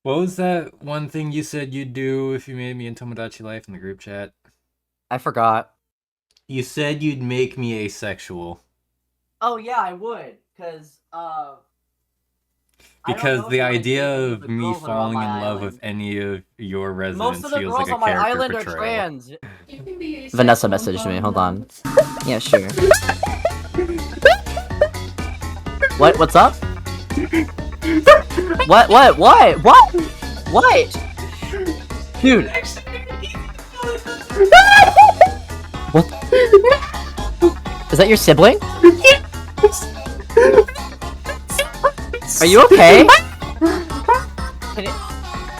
What was that one thing you said you'd do if you made me in Tomodachi Life in the group chat? I forgot. You said you'd make me asexual. Oh yeah, I would, because the idea of me falling in love with any of your residents feels like a character girls on my island are portrayal. trans. Vanessa messaged me. Hold on. Yeah, sure. What? What's up? What? Dude. What? Is that your sibling? Are you okay?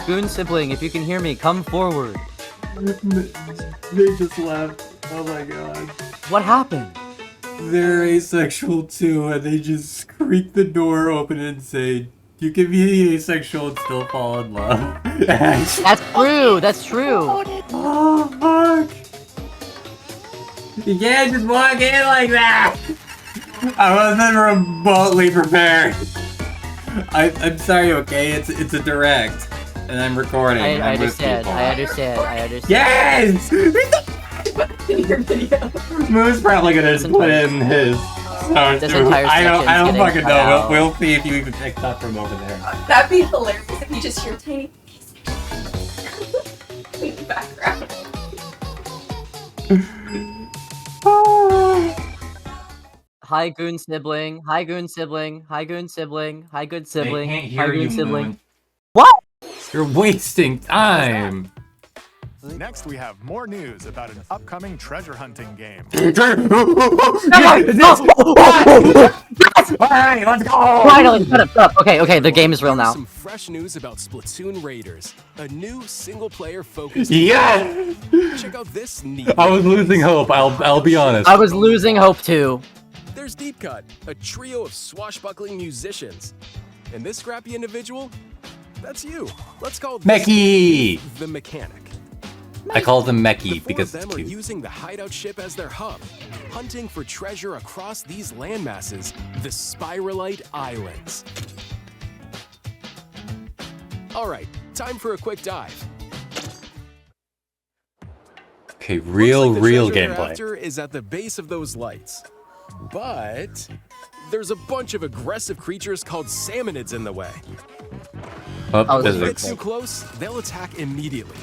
Goon sibling, if you can hear me, come forward. They just left. Oh my god. What happened? They're asexual too, and they just creak the door open and say, "You can be asexual and still fall in love." That's true. That's true. Oh fuck! You can't just walk in like that. I wasn't remotely prepared. I'm sorry. Okay, it's a direct, and I'm recording. I understand. Yes. Moo's probably gonna just put in his. This entire I don't fucking know. out. We'll see if you even picked up from over there. That'd be hilarious if you just hear tiny in the background. Hi, Goon sibling. Hi, Goon sibling. Hi, Goon sibling. Hi, good sibling. I can't Hi, hear Goon you, sibling. Moon. What? You're wasting time. Next, we have more news about an upcoming treasure hunting game. Alright, let's go! Finally, shut up. Okay, the game is real now. Some fresh news about Splatoon Raiders, a new single-player focused. Yes! Check out this neat. I was losing hope. I'll be honest. I was losing hope too. There's Deep Cut, a trio of swashbuckling musicians, and this scrappy individual, that's you. Let's call this Meki! the mechanic. I call them The Meki four because of it's them are cute. using the hideout ship as their hub, hunting for treasure across these landmasses, the Spiralite Islands. All right, time for a quick dive. Okay, real Looks like the treasure they're gameplay. after is at the base of those lights, but there's a bunch of aggressive creatures called salmonids in the way. Oh, If there's you a- get too close, they'll attack immediately.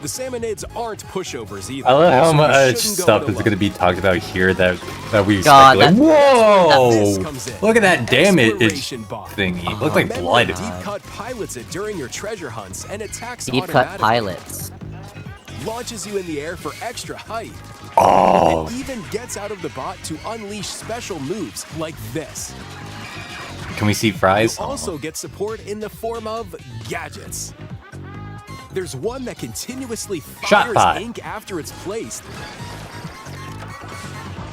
The salmonids aren't pushovers either. I love how so you much shouldn't go stuff it is alone. going to be talked about here that we God, speculate. This Whoa! comes in. Look at that damage Exploration bot. thingy. It looks like Remember, blood. Deep Cut pilots it during your treasure hunts and attacks Deep cut automatically. pilots. Launches you in the air for extra height. Oh! It even gets out of the bot to unleash special moves like this. Can we see fries? You also get support in the form of gadgets. There's one that continuously Shot fires pot. ink after it's placed.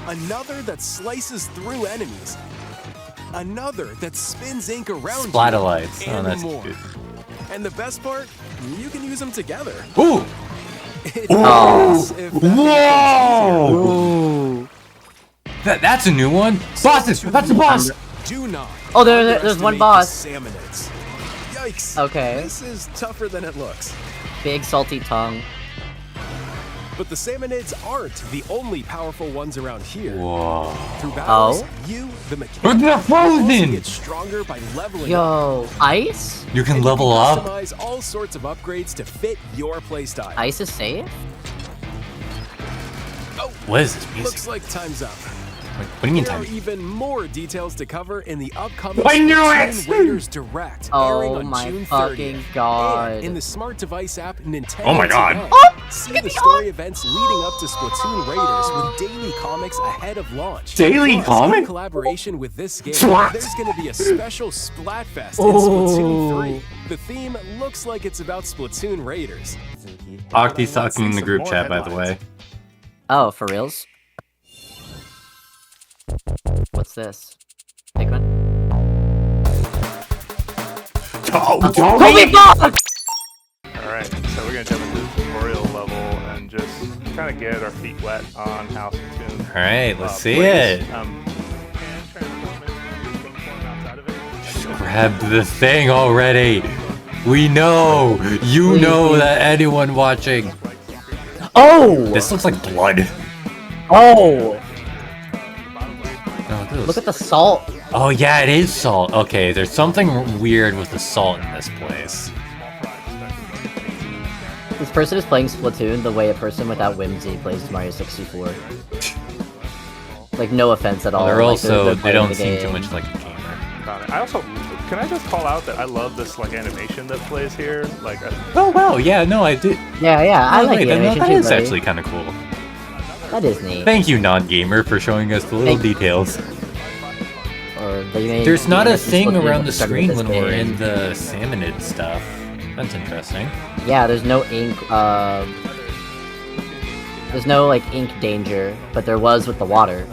Another that slices through enemies. Another that spins ink around Splatter you. lights. Oh, And that's more. cute. And the best part, you can use them together. Ooh! It's Oh. nice if that becomes Whoa! Ooh. That's a new one. Bosses! That's a boss! easier. Do not. Oh, there's one underestimate boss. the salmonids. Yikes. Okay. This is tougher than it looks. Big salty tongue. But the salmonids aren't the only powerful ones around here. Whoa. Through battles, Oh? you, the But mechanic, they're also frozen! get stronger by leveling up. Yo, ice? You can And level you can up? customize all sorts of upgrades to fit your playstyle. Ice is safe? Oh, What is this music? looks like time's up. What do you mean There time? are even more details to cover in the upcoming I knew Splatoon it! Raiders Direct, airing Oh on my June fucking 30th. god. And in the smart device app Nintendo Oh my god. Today. Oh, See the story events leading up to Splatoon Raiders with daily comics ahead of launch. Daily Plus, comic? In collaboration with this game, Splat. there's going to be a special Splatfest in Oh. Splatoon 3. The theme looks like it's about Splatoon Raiders. Octi's talking in the Some group more chat, by the headlines. way. Oh, for reals? What's this? Take one. Toby Box! Alright, so we're gonna jump into the tutorial level and just kind of get our feet wet on how Splatoon Alright, let's see plays. it. You can transform it into some form outside of it. grab the thing already. We know. You know that anyone watching. Oh! This looks like blood. Oh! Oh, Look at the salt. oh yeah, it is salt. Okay, there's something weird with the salt in this place. This person is playing Splatoon the way a person without whimsy plays Mario 64. Like, no offense at all. They're like, also, they're they playing don't the seem too game. much like a gamer. Got it. I also, can I just call out that I love this like animation that plays here? Like, Oh wow, yeah, no, I did. Yeah, I like the animation that too, is buddy. actually kind of cool. That is neat. Thank you, non-gamer, for showing us the little details. Or they made, There's not a made thing Splatoon around the started screen with when this we're game. in the salmonid stuff. That's interesting. Yeah, there's no ink, there's no, like, ink danger, but there was with the water.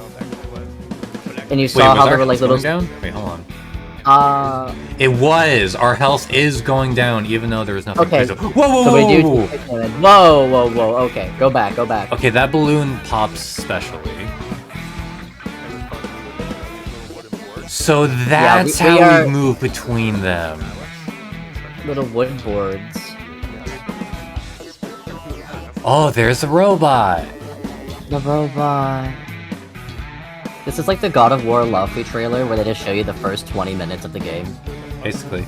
And you saw how there were, like, little... down? Wait, hold on. It was! Our health is going down, even though there was nothing Okay. crazy. Whoa, whoa, So we do... whoa! Whoa, okay, go back. Okay, that balloon pops specially. So that's we how are- we move between them. Little wood boards. Oh, there's the robot! The robot. This is like the God of War Luffy trailer where they just show you the first 20 minutes of the game. Basically.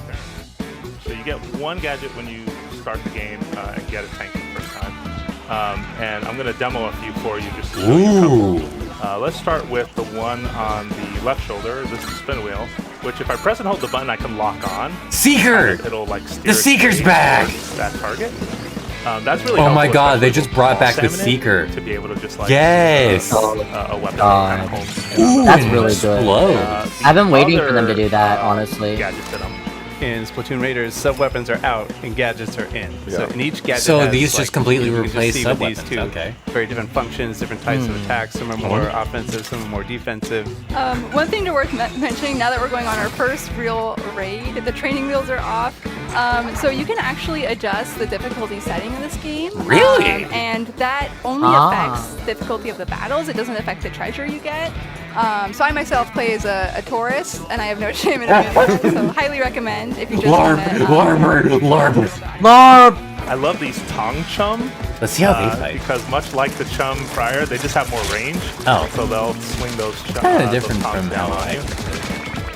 so you get one gadget when you start the game and get a tank the first time. And I'm gonna demo a few for you just to show you a couple. Ooh! Let's start with the one on the left shoulder. This is the spin wheel, which if I press and hold the button, I can lock on. Seeker! And it'll like steer The it Seeker's straight back! towards that target. That's really Oh my helpful, god, they especially just brought with back the Salmonid, Seeker. to be able to just like Yes! use, a weapon God. kind of hold. Ooh, That's and really good. explodes. I've been waiting for them to Other, do that, honestly. Gadgets that I'm In Splatoon Raiders, sub-weapons are out and gadgets are in. So in each gadget So has, these like, just completely you can just replace see with these sub-weapons, two okay. very different functions, different types of attacks. Some are more offensive, some are more defensive. One thing to worth mentioning now that we're going on our first real raid, the training wheels are off. So you can actually adjust the difficulty setting in this game. Really? And that only affects the difficulty of the battles. It doesn't affect the treasure you get. So I myself play as a Taurus, and I have no shame in it. So highly recommend if you just want to... LARP! I love these Tong Chum. Let's see how they fight. Because much like the Chum prior, they just have more range. Oh. So they'll swing those Chum. Kinda different those tongs from down how on I- you.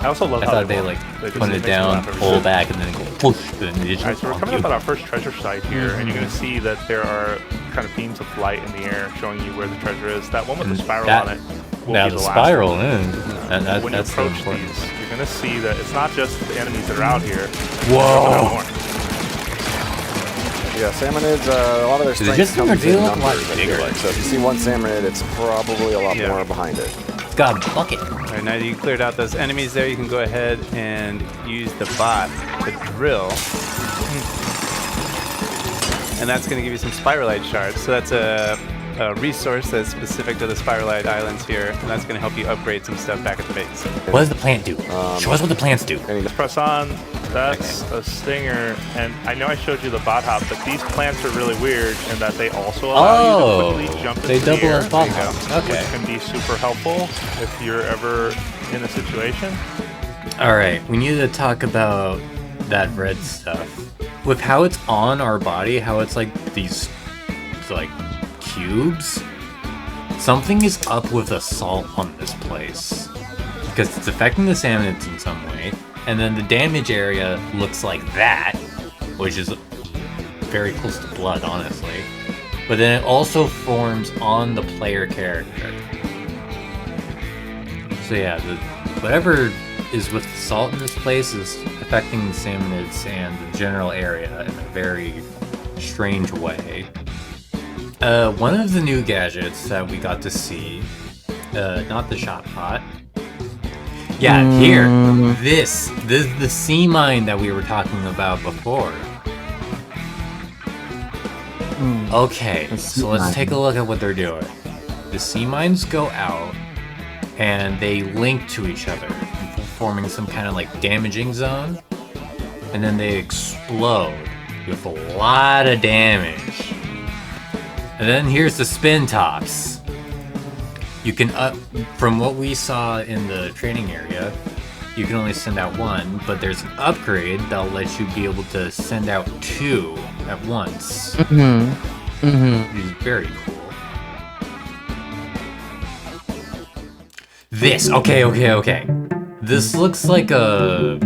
I also love I how thought they work. like just put makes it me down, laugh every pull time. back, and then go whoosh, then they just Alright, so we're bonk coming you. up on our first treasure site here, and you're going to see that there are kind of beams of light in the air showing you where the treasure is. That one with the spiral That- on it will Now be the the last spiral, one. When you that's the approach important. these, you're going to see that it's not just the enemies that are out here. Whoa! Yeah, salmonids, a lot of their Does it strength just comes they in look a lot numbers. I bigger? feel like. So if you see one salmonid, it's probably a lot Yeah. more behind it. It's got a bucket. Alright, now that you cleared out those enemies there, you can go ahead and use the bot to drill. And that's going to give you some spiralite shards. So that's a resource that's specific to the spiralite islands here, and that's going to help you upgrade some stuff back at the base. What does the plant do? Show us what the plants do. Just press on. That's a stinger, and I know I showed you the bot hop, but these plants are really weird in that they also allow you to quickly jump into they the double air, as bot hops. Okay. which can be super helpful if you're ever in a situation. All right, we need to talk about that red stuff. With how it's on our body, how it's like these, like, cubes. Something is up with the salt on this place because it's affecting the salmonids in some way. And then the damage area looks like that, which is very close to blood, honestly. But then it also forms on the player character. So yeah, whatever is with the salt in this place is affecting the salmonids and the general area in a very strange way. One of the new gadgets that we got to see, not the shot pot. Yeah, here. This is the sea mine that we were talking about before. Okay, so let's take a look at what they're doing. The sea mines go out, and they link to each other, forming some kind of like damaging zone, and then they explode with a lot of damage. And then here's the spin tops. You can from what we saw in the training area, you can only send out one, but there's an upgrade that'll let you be able to send out 2 at once. Which is very cool. This, okay. This looks like a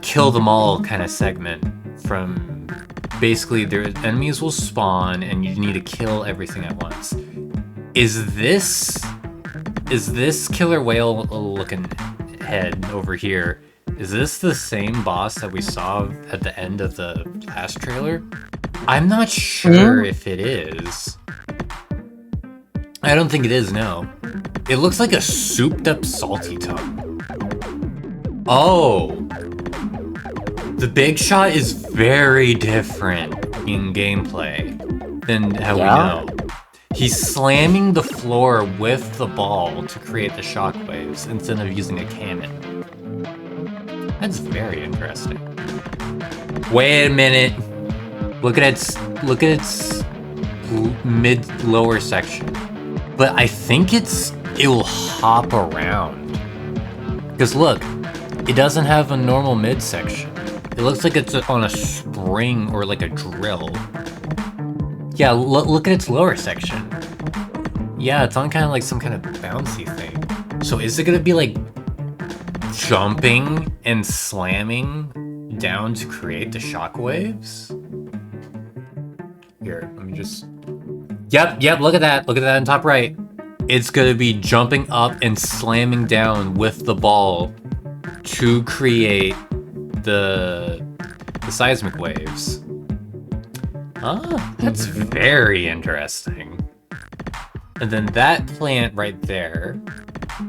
kill them all kind of segment from basically their enemies will spawn and you need to kill everything at once. Is this killer whale looking head over here? Is this the same boss that we saw at the end of the last trailer? I'm not sure if it is. I don't think it is, no. It looks like a souped up salty tongue. Oh. The big shot is very different in gameplay than how we know. He's slamming the floor with the ball to create the shockwaves instead of using a cannon. That's very interesting. Wait a minute. Look at its mid-lower section. But I think it will hop around. Because look, it doesn't have a normal midsection. It looks like it's on a spring or like a drill. Yeah, look at its lower section. Yeah, it's on kind of like some kind of bouncy thing. So is it gonna be like jumping and slamming down to create the shockwaves? Here, let me just... Yep, look at that. Look at that in top right. It's gonna be jumping up and slamming down with the ball to create the seismic waves. Ah, that's very interesting. And then that plant right there,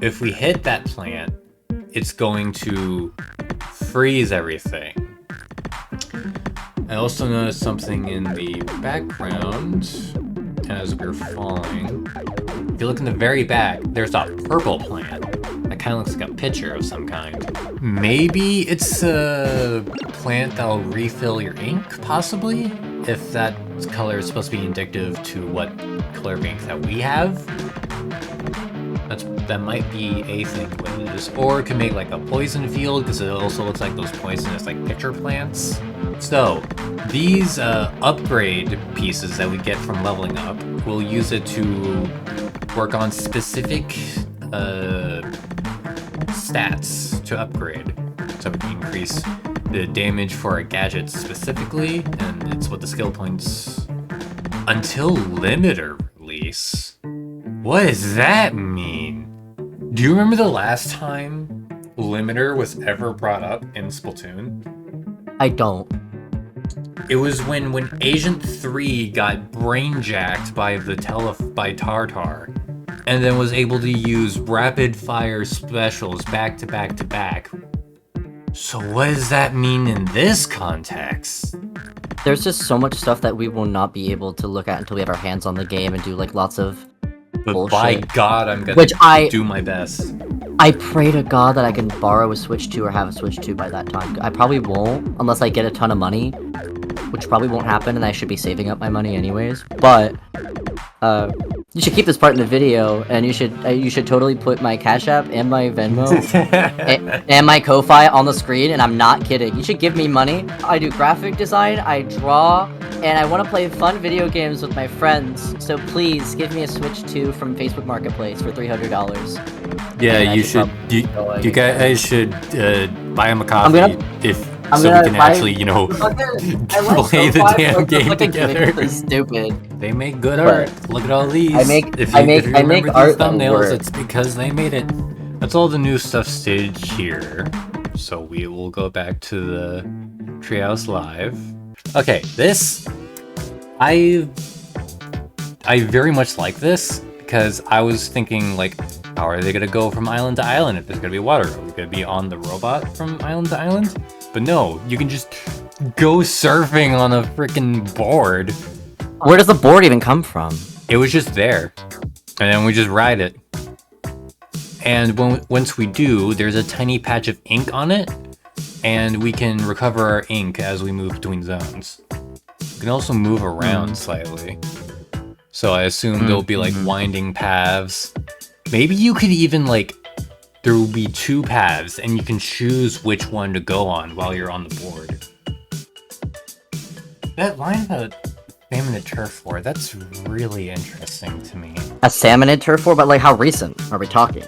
if we hit that plant, it's going to freeze everything. I also noticed something in the background as we're falling. If you look in the very back, there's a purple plant. That kind of looks like a pitcher of some kind. Maybe it's a plant that'll refill your ink, possibly? If that color is supposed to be indicative to what color of ink that we have. That might be a thing with this. Or it could make like a poison field, because it also looks like those poisonous like pitcher plants. So, these upgrade pieces that we get from leveling up, we'll use it to work on specific stats to upgrade. So we can increase the damage for a gadget specifically, and it's what the skill points until limiter release. What does that mean? Do you remember the last time limiter was ever brought up in Splatoon? I don't. It was when Agent 3 got brainjacked by by Tartar, and then was able to use rapid fire specials back to back to back. So what does that mean in this context? There's just so much stuff that we will not be able to look at until we have our hands on the game and do like lots of But bullshit. by God, I'm gonna do my best. I pray to God that I can borrow a Switch 2 or have a Switch 2 by that time. I probably won't, unless I get a ton of money, which probably won't happen, and I should be saving up my money anyways. But you should keep this part in the video, and you should totally put my Cash App and my Venmo and my Ko-Fi on the screen, and I'm not kidding. You should give me money. I do graphic design, I draw, and I want to play fun video games with my friends. So please give me a Switch 2 from Facebook Marketplace for $300. Yeah, you should. You guys should buy him a coffee so we can actually, you know, play the damn game together. Stupid. They make good art. Look at all these. I make these art thumbnails, it's because they made it. That's all the new stuff staged here. So we will go back to the Treehouse Live. Okay, this I very much like this because I was thinking like, how are they gonna go from island to island if there's gonna be water? Are we gonna be on the robot from island to island? But no, you can just go surfing on a freaking board. Where does the board even come from? It was just there, and then we just ride it. And once we do, there's a tiny patch of ink on it, and we can recover our ink as we move between zones. We can also move around slightly. So I assume there'll be like winding paths. Maybe you could even like there will be 2 paths, and you can choose which one to go on while you're on the board. That line about Salmonid Turf War, that's really interesting to me. A Salmonid Turf War? But like, how recent are we talking?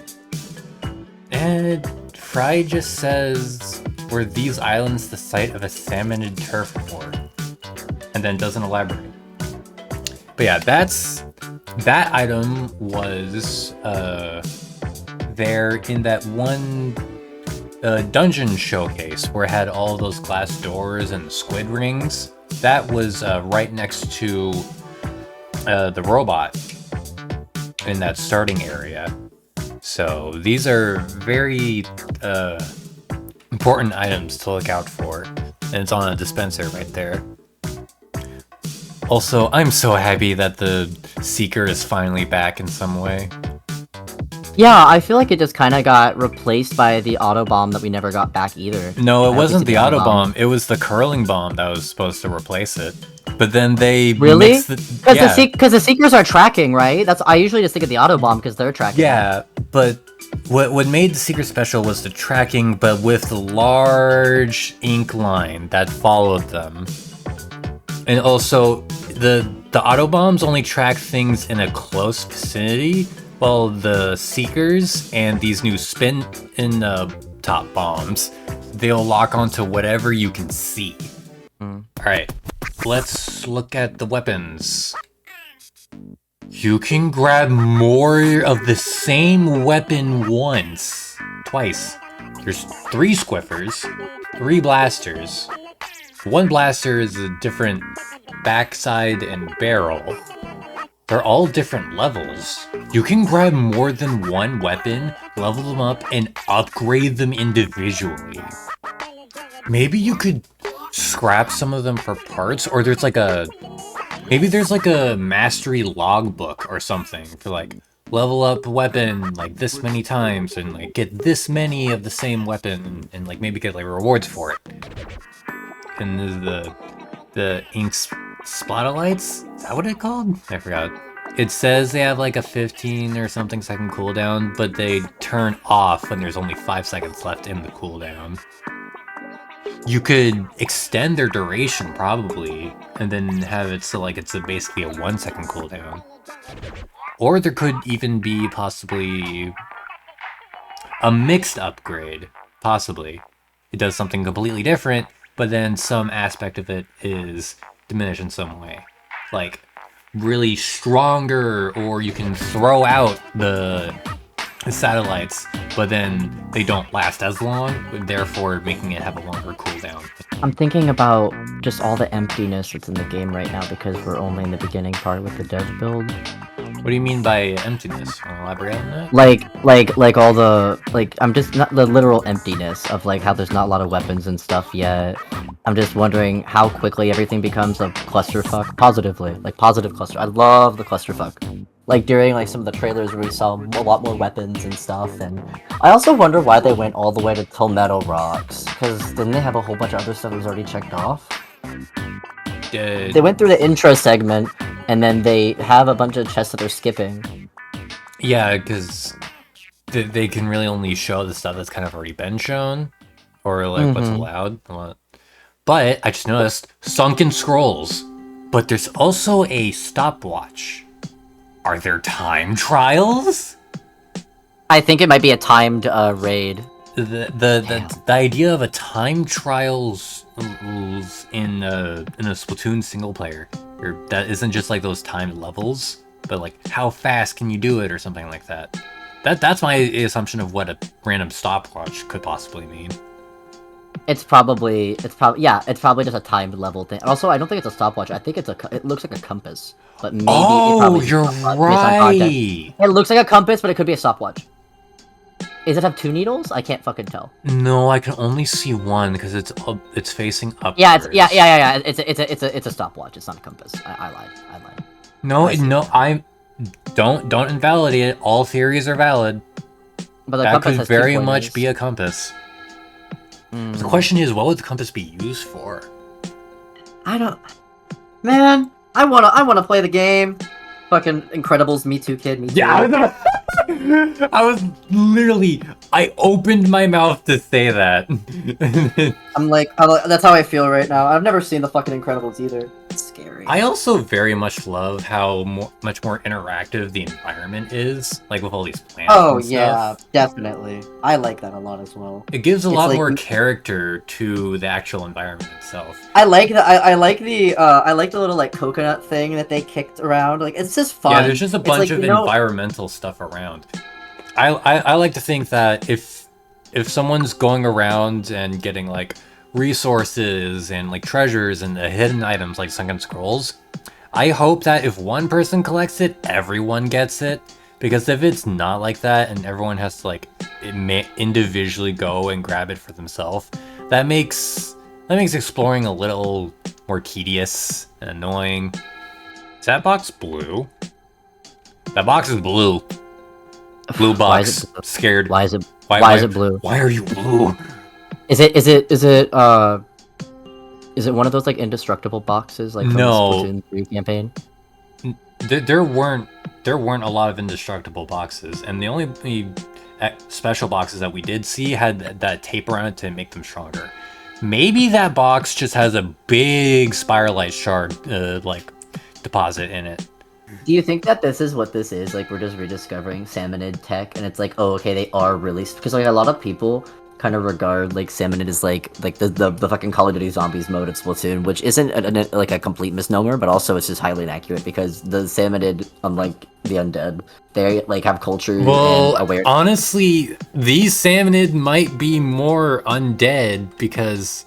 And FRYE just says, were these islands the site of a Salmonid Turf War? And then doesn't elaborate. But yeah, that item was there in that one dungeon showcase where it had all those glass doors and squid rings. That was right next to the robot in that starting area. So these are very important items to look out for. And it's on a dispenser right there. Also, I'm so happy that the Seeker is finally back in some way. Yeah, I feel like it just kind of got replaced by the auto bomb that we never got back either. No, it wasn't the auto bomb. It was the curling bomb that was supposed to replace it. But then they really? Because the Seekers are tracking, right? I usually just think of the auto bomb because they're tracking. Yeah, but what made the Seeker special was the tracking, but with the large ink line that followed them. And also, the auto bombs only track things in a close vicinity, while the Seekers and these new spin in top bombs, they'll lock onto whatever you can see. Alright, let's look at the weapons. You can grab more of the same weapon twice. There's 3 squiffers, 3 blasters. 1 blaster is a different backside and barrel. They're all different levels. You can grab more than 1 weapon, level them up, and upgrade them individually. Maybe you could scrap some of them for parts, or there's like a mastery logbook or something for like level up weapon like this many times and like get this many of the same weapon and like maybe get like rewards for it. And the ink splotolites? Is that what it's called? I forgot. It says they have like a 15 or something second cooldown, but they turn off when there's only 5 seconds left in the cooldown. You could extend their duration probably, and then have it so like it's basically a 1 second cooldown. Or there could even be possibly a mixed upgrade, possibly. It does something completely different, but then some aspect of it is diminished in some way. Like, really stronger, or you can throw out the satellites, but then they don't last as long, therefore making it have a longer cooldown. I'm thinking about just all the emptiness that's in the game right now because we're only in the beginning part with the dev build. What do you mean by emptiness? Wanna elaborate on that? Like all the, I'm just, not the literal emptiness of like how there's not a lot of weapons and stuff yet. I'm just wondering how quickly everything becomes a clusterfuck, positively, like positive cluster. I love the clusterfuck. Like during like some of the trailers where we saw a lot more weapons and stuff, and I also wonder why they went all the way to Palmetto Rocks, because didn't they have a whole bunch of other stuff that was already checked off? They went through the intro segment, and then they have a bunch of chests that they're skipping. Yeah, because they can really only show the stuff that's kind of already been shown, or like what's allowed. But I just noticed sunken scrolls, but there's also a stopwatch. Are there time trials? I think it might be a timed raid. The idea of a time trials in a Splatoon single player, or that isn't just like those timed levels, but like how fast can you do it or something like that. That's my assumption of what a random stopwatch could possibly mean. It's probably just a timed level thing. Also, I don't think it's a stopwatch. I think it looks like a compass, but maybe you're right. It looks like a compass, but it could be a stopwatch. Does it have 2 needles? I can't fucking tell. No, I can only see one because it's facing upwards. Yeah, it's a stopwatch. It's not a compass. I lied. No, I don't invalidate it. All theories are valid. But the that compass could has very 2 much pointers. be a compass. The question is, what would the compass be used for? I don't. Man, I wanna play the game. fucking Incredibles Me Too kid, me too. Yeah, I was literally, I opened my mouth to say that. I'm like, that's how I feel right now. I've never seen the fucking Incredibles either. It's scary. I also very much love how much more interactive the environment is, like with all these plants. Oh and yeah, stuff. definitely. I like that a lot as well. It gives a It's lot like- more character to the actual environment itself. I like the I like the little like coconut thing that they kicked around. Like it's just fun. Yeah, there's just a It's bunch like, of you know- environmental stuff around. I like to think that if someone's going around and getting like resources and like treasures and the hidden items like sunken scrolls, I hope that if one person collects it, everyone gets it. Because if it's not like that and everyone has to like individually go and grab it for themselves, that makes exploring a little more tedious and annoying. Is that box blue? That box is blue. Blue Why is box. it blue? Scared. Why is it blue? Why are you blue? Is it one of those like indestructible boxes like from No. the Splatoon 3 campaign? There weren't a lot of indestructible boxes, and the only special boxes that we did see had that tape around it to make them stronger. Maybe that box just has a big spiralite shard like deposit in it. Do you think that this is what this is? Like we're just rediscovering Salmonid tech, and it's like, oh, okay, they are really because like a lot of people kind of regard like Salmonid as like the fucking Call of Duty Zombies mode of Splatoon, which isn't like a complete misnomer, but also it's just highly inaccurate because the Salmonid, unlike the undead, they like have culture and awareness. Honestly, these Salmonid might be more undead because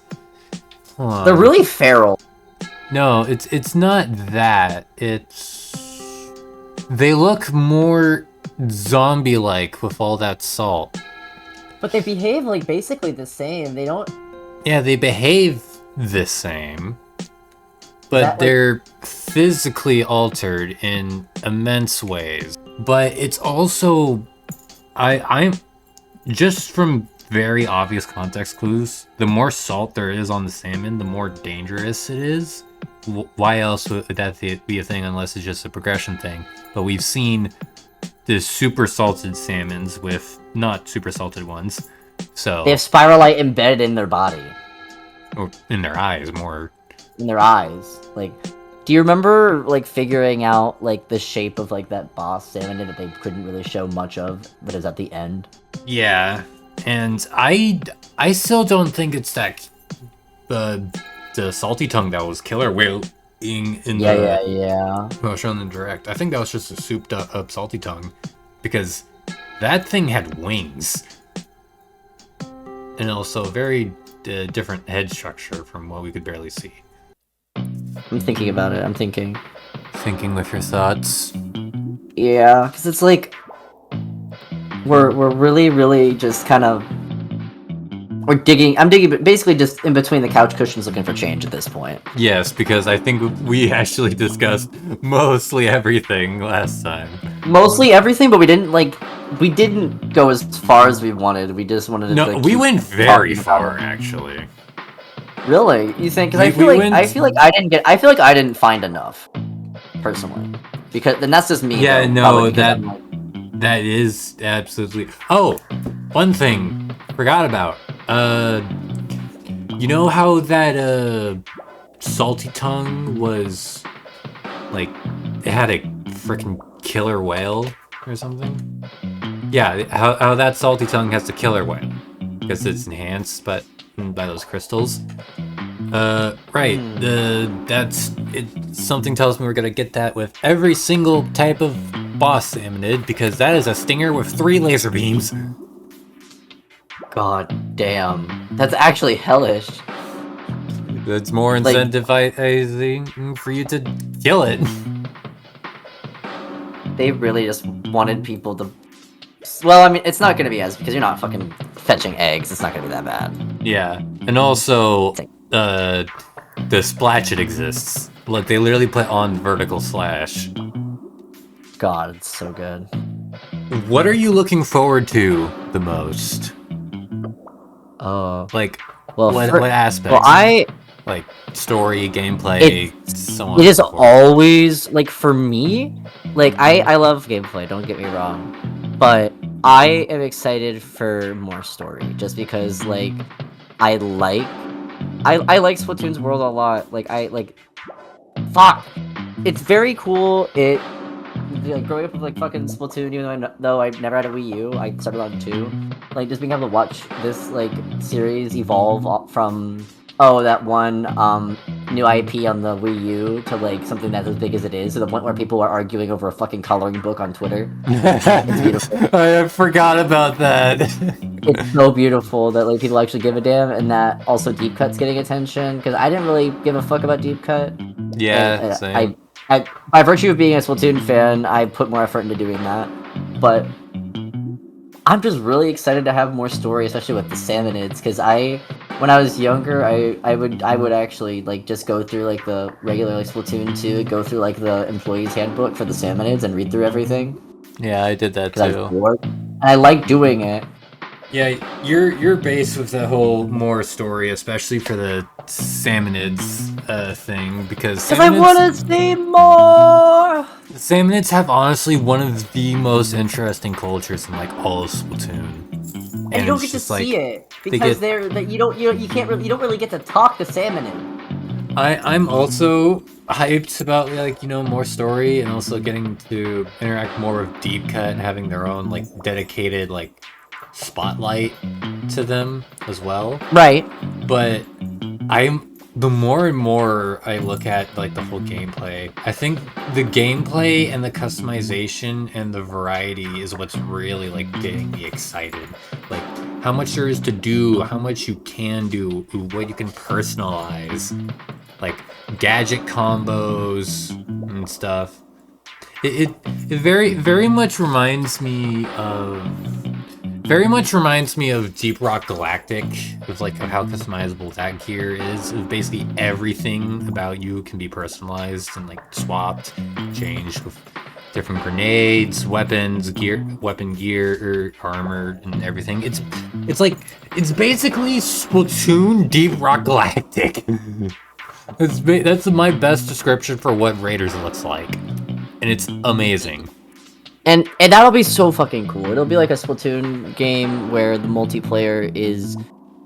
They're really feral. No, it's not that. They look more zombie-like with all that salt. But they behave like basically the same. They don't. Yeah, they behave the same, but they're physically altered in immense ways. But it's also, I'm just from very obvious context clues, the more salt there is on the salmon, the more dangerous it is. Why else would that be a thing unless it's just a progression thing? But we've seen the super salted salmons with not super salted ones, so They have spiralite embedded in their body. Or in their eyes more. In their eyes. Like, do you remember like figuring out like the shape of like that boss salmon that they couldn't really show much of, but is at the end? Yeah, and I still don't think it's that the salty tongue that was killer whaling in Yeah. well, shown in direct. I think that was just a souped up salty tongue because that thing had wings and also very different head structure from what we could barely see. I'm thinking about it. I'm thinking with your thoughts. Yeah, because it's like we're really just kind of I'm digging basically just in between the couch cushions looking for change at this point. Yes, because I think we actually discussed mostly everything last time. Mostly everything, but we didn't go as far as we wanted. We just wanted to. No, like, we keep went very talking far about it. actually. Really? You think? Because I feel like I didn't find enough, personally. Because then that's just me. Yeah, though, no, probably because that is absolutely. Oh, one thing forgot about. You know how that salty tongue was like it had a freaking killer whale or something? Yeah, how that salty tongue has the killer whale because it's enhanced by those crystals. Right. That's it. Something tells me we're gonna get that with every single type of boss salmonid because that is a stinger with 3 laser beams. God damn, that's actually hellish. That's more incentivizing for you to kill it. They really just wanted people to. Well, I mean, it's not gonna be as because you're not fucking fetching eggs. It's not gonna be that bad. Yeah, and also the splatchet exists. Look, they literally put on vertical slash. God, it's so good. What are you looking forward to the most? Like, well, what aspects? Well, Like story, gameplay, so on. It and is so forth. always like for me, like I love gameplay. Don't get me wrong, but I am excited for more story just because like I like Splatoon's world a lot. Like fuck, it's very cool. It like growing up with like fucking Splatoon, even though I never had a Wii U, I started on 2. Like just being able to watch this like series evolve from that one new IP on the Wii U to like something that's as big as it is, to the point where people are arguing over a fucking coloring book on Twitter. It's beautiful. I forgot about that. It's so beautiful that like people actually give a damn, and that also Deep Cut's getting attention, because I didn't really give a fuck about Deep Cut. Yeah, same. I by virtue of being a Splatoon fan, I put more effort into doing that. But I'm just really excited to have more story, especially with the Salmonids, because when I was younger, I would actually like just go through like the regular like Splatoon 2, go through like the employee's handbook for the Salmonids and read through everything. Yeah, I did that I was too. bored. And I like doing it. Yeah, you're based with the whole more story, especially for the Salmonids thing, because I want to see more! Salmonids have honestly one of the most interesting cultures in like all of Splatoon. And you don't it's get to just, like, see it they because get- you don't really get to talk to Salmonid. I'm also hyped about like more story, and also getting to interact more with Deep Cut and having their own like dedicated like spotlight to them as well. Right. But the more and more I look at like the whole gameplay, I think the gameplay and the customization and the variety is what's really like getting me excited. Like how much there is to do, how much you can do, what you can personalize, like gadget combos and stuff. It very much reminds me of Deep Rock Galactic, of like how customizable that gear is. Of basically everything about you can be personalized and like swapped, changed with different grenades, weapons, weapon gear, armor, and everything. It's basically Splatoon Deep Rock Galactic. That's my best description for what Raiders looks like, and it's amazing. And that'll be so fucking cool. It'll be like a Splatoon game where the multiplayer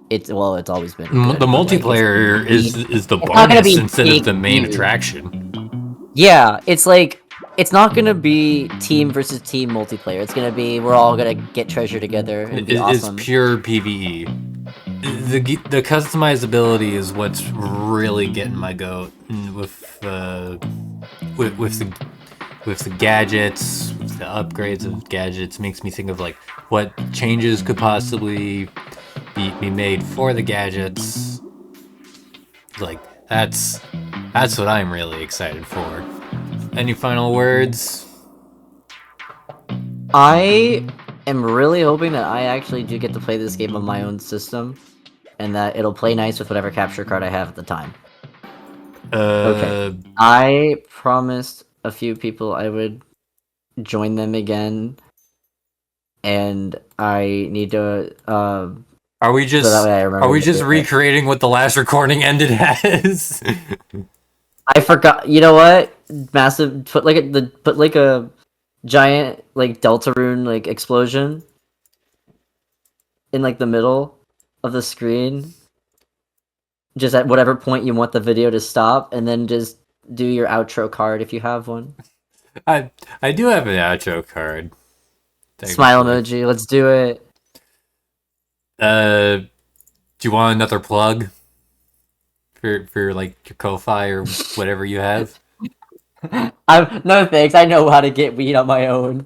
it's always been good, The but, like, multiplayer is the not gonna bonus be instead of the main huge. attraction. Yeah, it's like it's not gonna be team versus team multiplayer. It's gonna be we're all gonna get treasure together and be awesome. It's pure PvE. The customizability is what's really getting my goat with the gadgets, with the upgrades of gadgets. Makes me think of like what changes could possibly be made for the gadgets. Like that's what I'm really excited for. Any final words? I am really hoping that I actually do get to play this game on my own system, and that it'll play nice with whatever capture card I have at the time. Okay. I promised a few people I would join them again, and I need to Are we just that way I remember are we to just do it. recreating what the last recording ended as? I forgot. You know what? Massive. Put like a giant like Deltarune like explosion in like the middle of the screen, just at whatever point you want the video to stop, and then just do your outro card if you have one. I do have an outro card. Smile emoji. Let's do it. Do you want another plug for like your Ko-Fi or whatever you have? No thanks. I know how to get weed on my own.